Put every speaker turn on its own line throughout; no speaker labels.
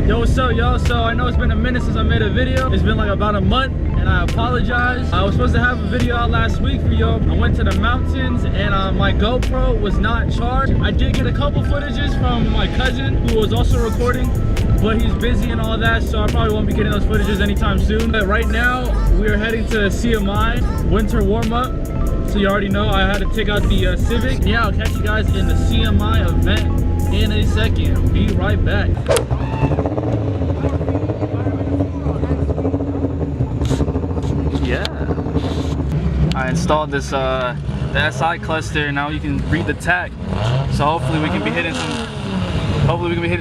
Yo, what's up, y'all? So I know it's been a minute since I made a video. It's been like about a month, and I apologize. I was supposed to have a video out last week for y'all. I went to the mountains, and my GoPro was not charged. I did get a couple footages from my cousin, who was also recording, but he's busy and all that, so I probably won't be getting those footages anytime soon. But right now, we are heading to CMI, winter warm-up. So you already know I had to take out the Civic. Yeah, I'll catch you guys in the CMI event in a second. Be right back. Yeah. I installed this the SI cluster. Now you can read the tach. So hopefully we can be hitting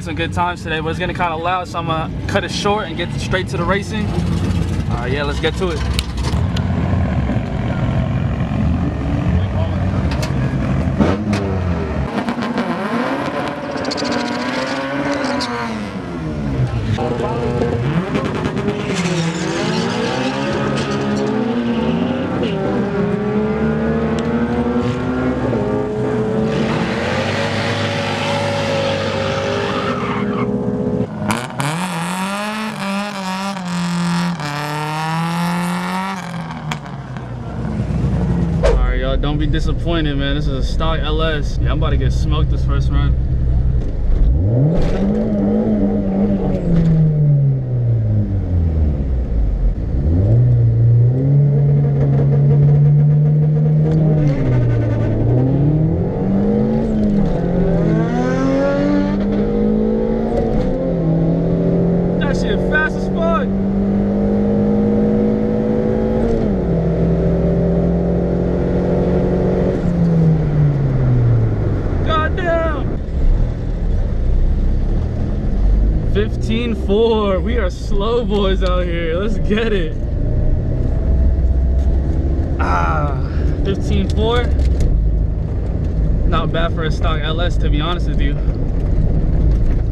some good times today. But it's gonna kind of loud, so I'm gonna cut it short and get straight to the racing. Yeah, let's get to it. Don't be disappointed, man. This is a stock LS. Yeah, I'm about to get smoked this first run. That shit fast as fuck. Goddamn. 15.4. We are slow boys out here. Let's get it. 15.4. Not bad for a stock LS, to be honest with you.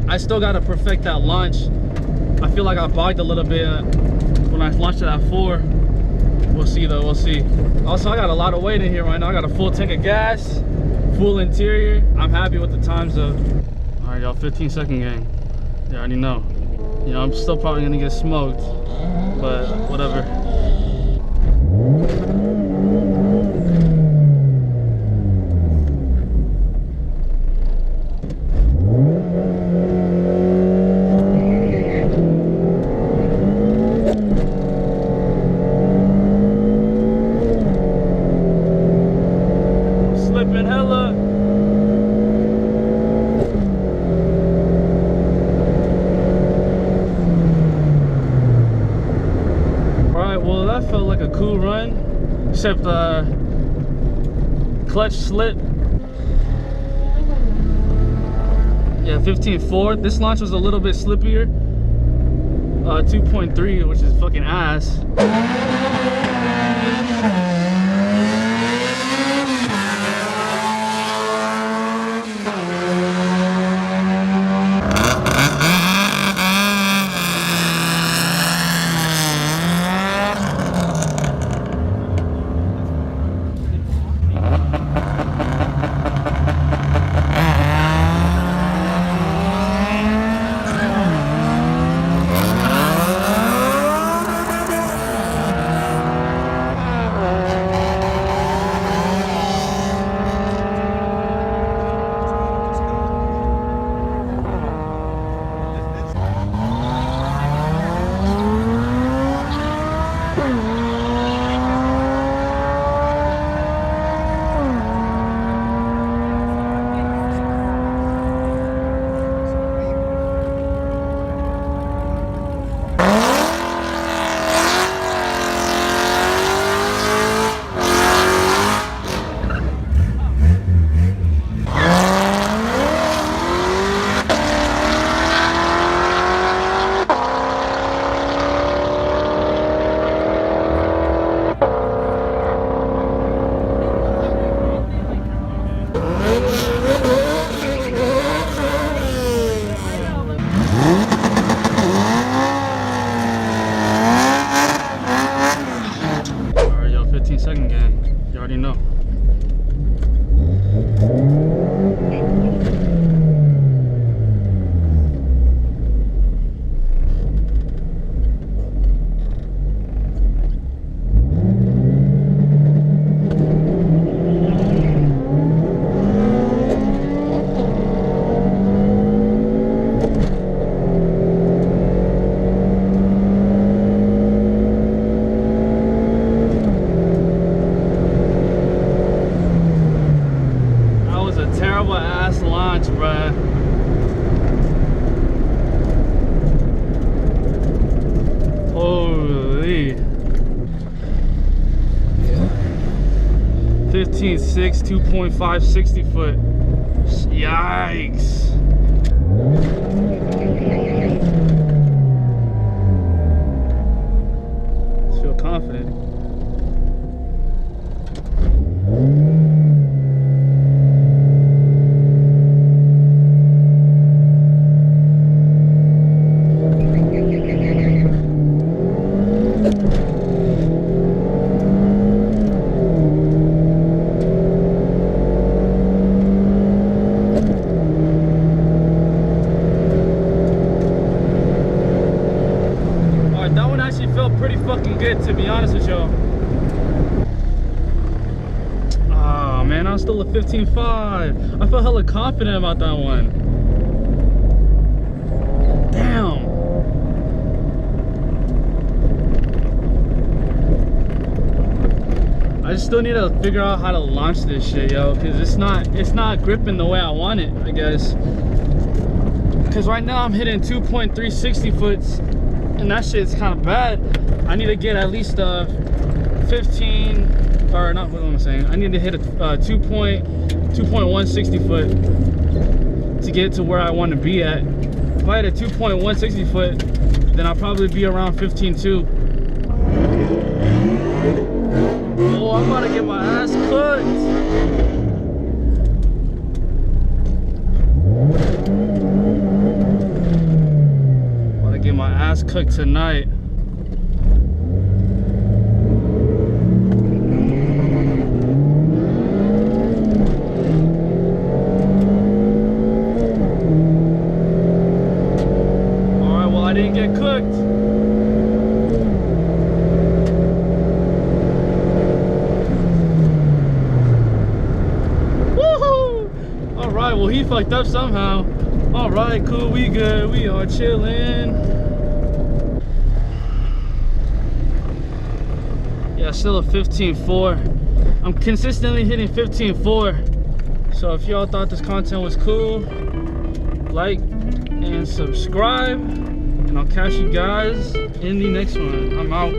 I still gotta perfect that launch. I feel like I bogged a little bit when I launched it at 4. We'll see though, we'll see. Also, I got a lot of weight in here right now. I got a full tank of gas, full interior. I'm happy with the times though. All right, y'all, 15-second game. You already know. You know, I'm still probably gonna get smoked, but whatever. Slipping hella. That felt like a cool run, except clutch slip. Yeah, 15.4. This launch was a little bit slippier. 2.3, which is fucking ass. 15.6, 2.5, 60 foot. Yikes. Just feel confident. Pretty fucking good, to be honest with y'all. Oh man, I'm still at 15.5. I felt hella confident about that one. Damn. I just still need to figure out how to launch this shit, yo, because it's not gripping the way I want it, I guess. Because right now I'm hitting 2.360 foots. And that shit's kind of bad. I need to get at least 15, or not, what am I saying? I need to hit a 2.160 foot to get to where I want to be at. If I had a 2.160 foot, then I'll probably be around 15.2. Oh, I'm about to get my ass cooked. Get my ass cooked tonight. Alright, well, I didn't get cooked. Woohoo! Alright, well, he fucked up somehow. Alright, cool, we good. We are chilling. Yeah, still a 15.4. I'm consistently hitting 15.4. So if y'all thought this content was cool, like and subscribe. And I'll catch you guys in the next one. I'm out.